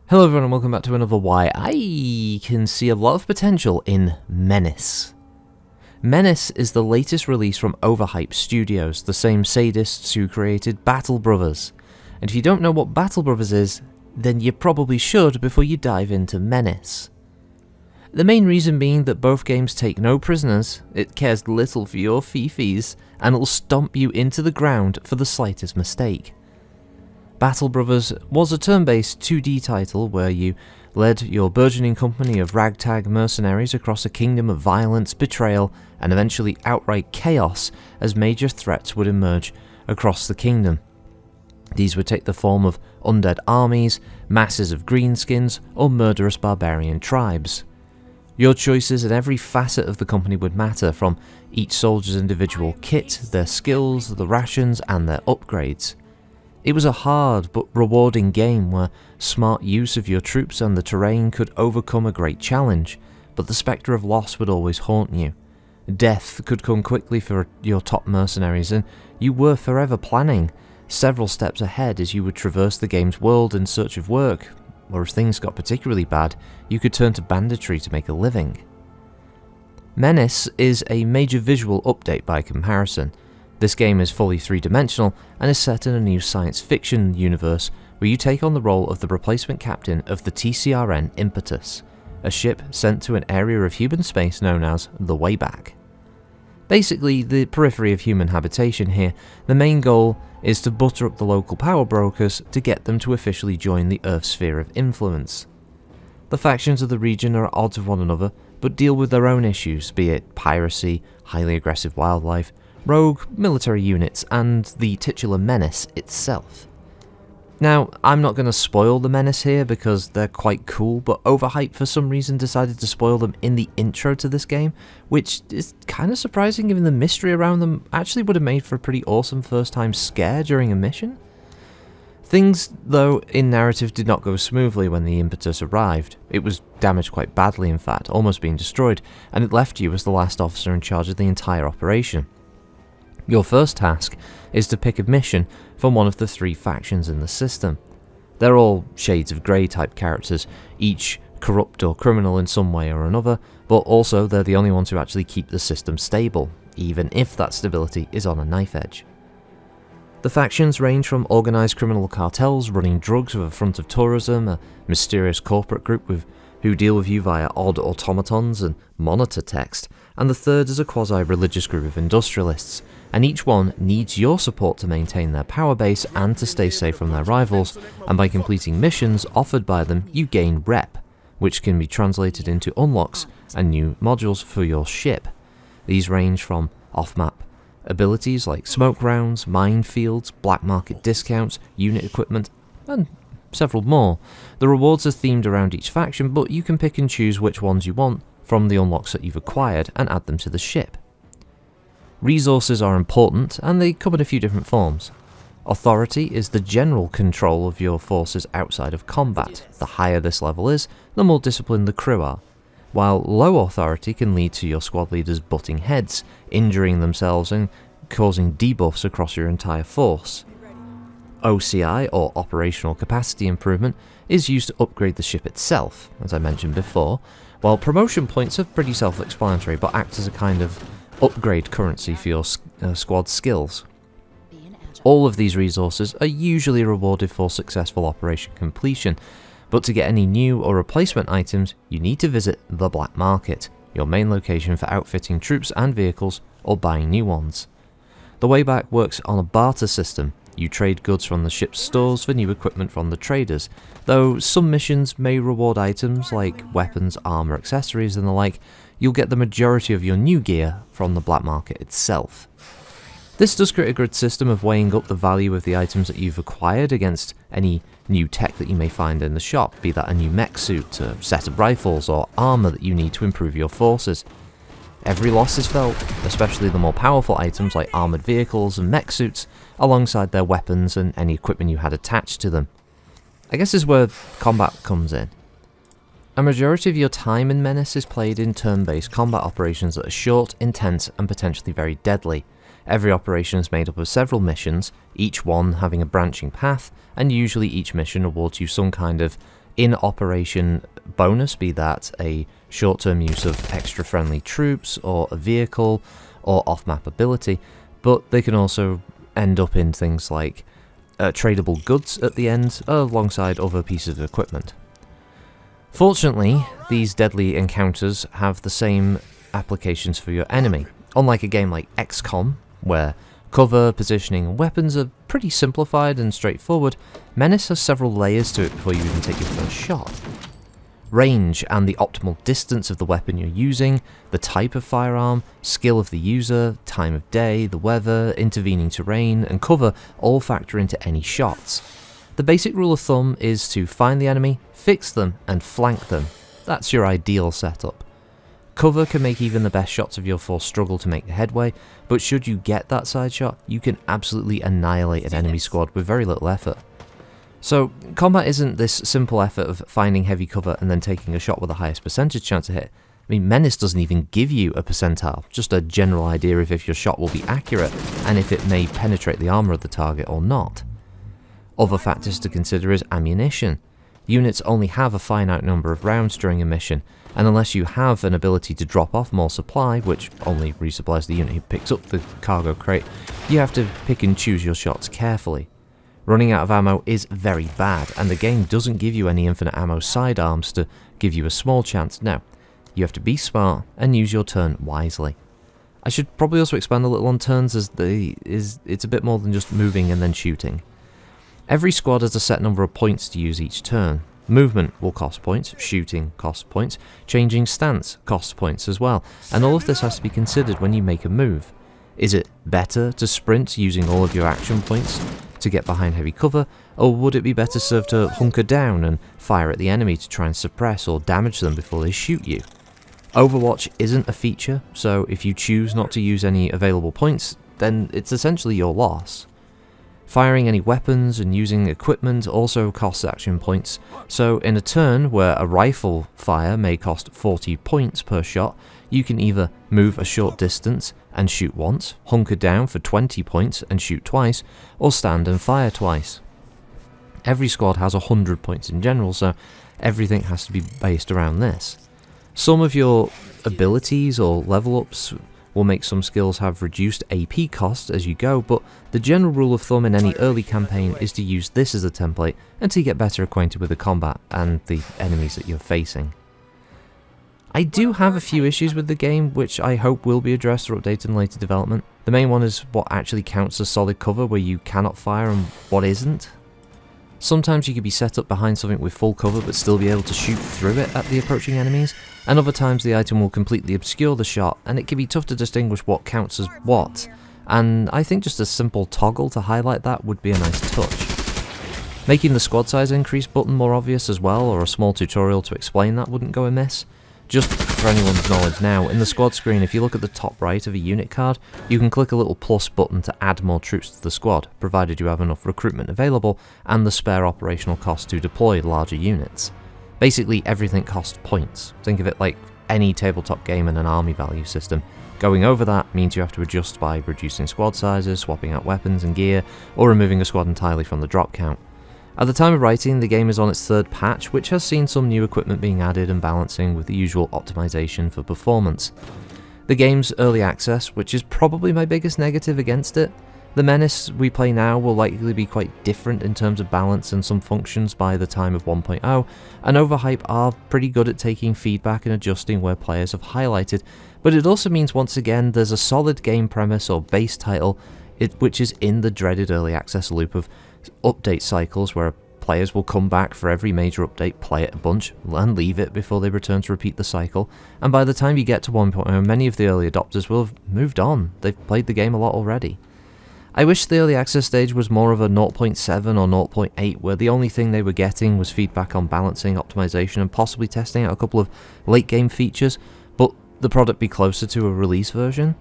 Hello everyone and welcome back to another Why I can see a lot of potential in Menace. Menace is the latest release from Overhype Studios, the same sadists who created Battle Brothers. And if you don't know what Battle Brothers is, then you probably should before you dive into Menace. The main reason being that both games take no prisoners, it cares little for your fee-fees, and it'll stomp you into the ground for the slightest mistake. Battle Brothers was a turn-based 2D title where you led your burgeoning company of ragtag mercenaries across a kingdom of violence, betrayal, and eventually outright chaos as major threats would emerge across the kingdom. These would take the form of undead armies, masses of greenskins, or murderous barbarian tribes. Your choices in every facet of the company would matter, from each soldier's individual kit, their skills, the rations, and their upgrades. It was a hard but rewarding game where smart use of your troops and the terrain could overcome a great challenge, but the spectre of loss would always haunt you. Death could come quickly for your top mercenaries, and you were forever planning several steps ahead as you would traverse the game's world in search of work, or if things got particularly bad, you could turn to banditry to make a living. Menace is a major visual update by comparison. This game is fully three-dimensional and is set in a new science fiction universe where you take on the role of the replacement captain of the TCRN Impetus, a ship sent to an area of human space known as the Wayback. Basically, the periphery of human habitation here, the main goal is to butter up the local power brokers to get them to officially join the Earth's sphere of influence. The factions of the region are at odds with one another, but deal with their own issues, be it piracy, highly aggressive wildlife, rogue military units, and the titular Menace itself. Now, I'm not going to spoil the Menace here because they're quite cool, but Overhype for some reason decided to spoil them in the intro to this game, which is kind of surprising given the mystery around them actually would have made for a pretty awesome first time scare during a mission. Things, though, in narrative did not go smoothly when the Impetus arrived. It was damaged quite badly, in fact, almost being destroyed, and it left you as the last officer in charge of the entire operation. Your first task is to pick a mission from one of the three factions in the system. They're all shades of grey type characters, each corrupt or criminal in some way or another, but also they're the only ones who actually keep the system stable, even if that stability is on a knife edge. The factions range from organised criminal cartels running drugs with a front of tourism, a mysterious corporate group who deal with you via odd automatons and monitor text, and the third is a quasi-religious group of industrialists, and each one needs your support to maintain their power base and to stay safe from their rivals, and by completing missions offered by them you gain rep, which can be translated into unlocks and new modules for your ship. These range from off-map abilities like smoke rounds, minefields, black market discounts, unit equipment, and several more. The rewards are themed around each faction, but you can pick and choose which ones you want from the unlocks that you've acquired and add them to the ship. Resources are important, and they come in a few different forms. Authority is the general control of your forces outside of combat. The higher this level is, the more disciplined the crew are, while low authority can lead to your squad leaders butting heads, injuring themselves and causing debuffs across your entire force. OCI, or Operational Capacity Improvement, is used to upgrade the ship itself, as I mentioned before, while promotion points are pretty self-explanatory but act as a kind of upgrade currency for your squad skills. All of these resources are usually rewarded for successful operation completion, but to get any new or replacement items, you need to visit the Black Market, your main location for outfitting troops and vehicles or buying new ones. The Wayback works on a barter system. You trade goods from the ship's stores for new equipment from the traders, though some missions may reward items like weapons, armor, accessories and the like. You'll get the majority of your new gear from the black market itself. This does create a good system of weighing up the value of the items that you've acquired against any new tech that you may find in the shop, be that a new mech suit, a set of rifles or armor that you need to improve your forces. Every loss is felt, especially the more powerful items like armoured vehicles and mech suits, alongside their weapons and any equipment you had attached to them. I guess this is where combat comes in. A majority of your time in Menace is played in turn-based combat operations that are short, intense, and potentially very deadly. Every operation is made up of several missions, each one having a branching path, and usually each mission awards you some kind of in-operation bonus, be that a short-term use of extra friendly troops or a vehicle or off-map ability, but they can also end up in things like tradable goods at the end alongside other pieces of equipment. Fortunately, these deadly encounters have the same applications for your enemy. Unlike a game like XCOM, where cover, positioning and weapons are pretty simplified and straightforward, Menace has several layers to it before you even take your first shot. Range and the optimal distance of the weapon you're using, the type of firearm, skill of the user, time of day, the weather, intervening terrain, and cover all factor into any shots. The basic rule of thumb is to find the enemy, fix them, and flank them. That's your ideal setup. Cover can make even the best shots of your force struggle to make headway, but should you get that side shot, you can absolutely annihilate an enemy squad with very little effort. So, combat isn't this simple effort of finding heavy cover and then taking a shot with the highest percentage chance to hit. I mean, Menace doesn't even give you a percentile, just a general idea of if your shot will be accurate and if it may penetrate the armor of the target or not. Other factors to consider is ammunition. Units only have a finite number of rounds during a mission, and unless you have an ability to drop off more supply, which only resupplies the unit who picks up the cargo crate, you have to pick and choose your shots carefully. Running out of ammo is very bad, and the game doesn't give you any infinite ammo sidearms to give you a small chance. No, you have to be smart and use your turn wisely. I should probably also expand a little on turns, as it's a bit more than just moving and then shooting. Every squad has a set number of points to use each turn. Movement will cost points, shooting costs points, changing stance costs points as well, and all of this has to be considered when you make a move. Is it better to sprint using all of your action points to get behind heavy cover, or would it be better served to hunker down and fire at the enemy to try and suppress or damage them before they shoot you? Overwatch isn't a feature, so if you choose not to use any available points, then it's essentially your loss. Firing any weapons and using equipment also costs action points, so in a turn where a rifle fire may cost 40 points per shot, you can either move a short distance and shoot once, hunker down for 20 points and shoot twice, or stand and fire twice. Every squad has 100 points in general, so everything has to be based around this. Some of your abilities or level ups will make some skills have reduced AP costs as you go, but the general rule of thumb in any early campaign is to use this as a template until you get better acquainted with the combat and the enemies that you're facing. I do have a few issues with the game, which I hope will be addressed or updated in later development. The main one is what actually counts as solid cover where you cannot fire and what isn't. Sometimes you could be set up behind something with full cover but still be able to shoot through it at the approaching enemies, and other times the item will completely obscure the shot and it can be tough to distinguish what counts as what, and I think just a simple toggle to highlight that would be a nice touch. Making the squad size increase button more obvious as well, or a small tutorial to explain that, wouldn't go amiss. Just for anyone's knowledge now, in the squad screen, if you look at the top right of a unit card, you can click a little plus button to add more troops to the squad, provided you have enough recruitment available and the spare operational cost to deploy larger units. Basically, everything costs points. Think of it like any tabletop game in an army value system. Going over that means you have to adjust by reducing squad sizes, swapping out weapons and gear, or removing a squad entirely from the drop count. At the time of writing, the game is on its third patch, which has seen some new equipment being added and balancing with the usual optimization for performance. The game's early access, which is probably my biggest negative against it. The Menace we play now will likely be quite different in terms of balance and some functions by the time of 1.0, and Overhype are pretty good at taking feedback and adjusting where players have highlighted, but it also means once again there's a solid game premise or base title, which is in the dreaded early access loop of update cycles where players will come back for every major update, play it a bunch, and leave it before they return to repeat the cycle, and by the time you get to 1.0, many of the early adopters will have moved on. They've played the game a lot already. I wish the early access stage was more of a 0.7 or 0.8, where the only thing they were getting was feedback on balancing, optimization, and possibly testing out a couple of late game features, but the product be closer to a release version.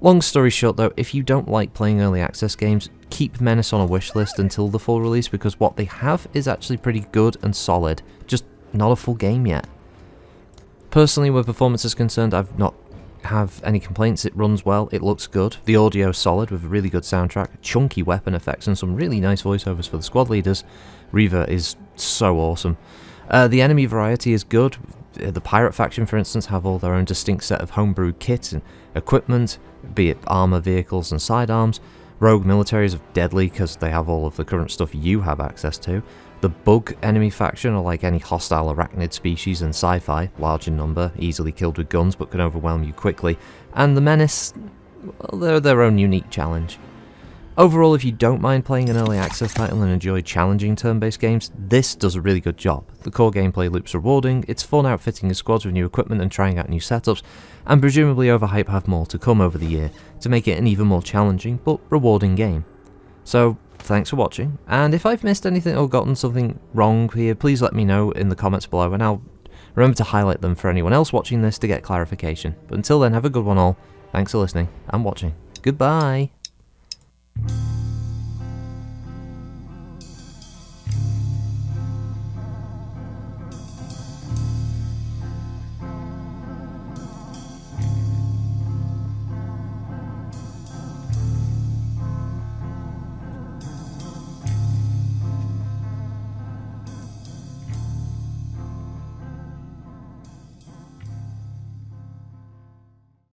Long story short though, if you don't like playing early access games, keep Menace on a wishlist until the full release, because what they have is actually pretty good and solid, just not a full game yet. Personally, where performance is concerned, I've not have any complaints. It runs well, it looks good, the audio is solid with a really good soundtrack, chunky weapon effects and some really nice voiceovers for the squad leaders. Reva is so awesome. The enemy variety is good. The pirate faction, for instance, have all their own distinct set of homebrewed kit and equipment, be it armor, vehicles, and sidearms. Rogue militaries are deadly because they have all of the current stuff you have access to. The bug enemy faction are like any hostile arachnid species in Sci-fi, large in number, easily killed with guns but can overwhelm you quickly. And the Menace, well, they're their own unique challenge. Overall, if you don't mind playing an early access title and enjoy challenging turn-based games, this does a really good job. The core gameplay loop's rewarding, it's fun outfitting your squads with new equipment and trying out new setups, and presumably Overhype have more to come over the year to make it an even more challenging but rewarding game. So, thanks for watching, and if I've missed anything or gotten something wrong here, please let me know in the comments below and I'll remember to highlight them for anyone else watching this to get clarification. But until then, have a good one all, thanks for listening and watching. Goodbye!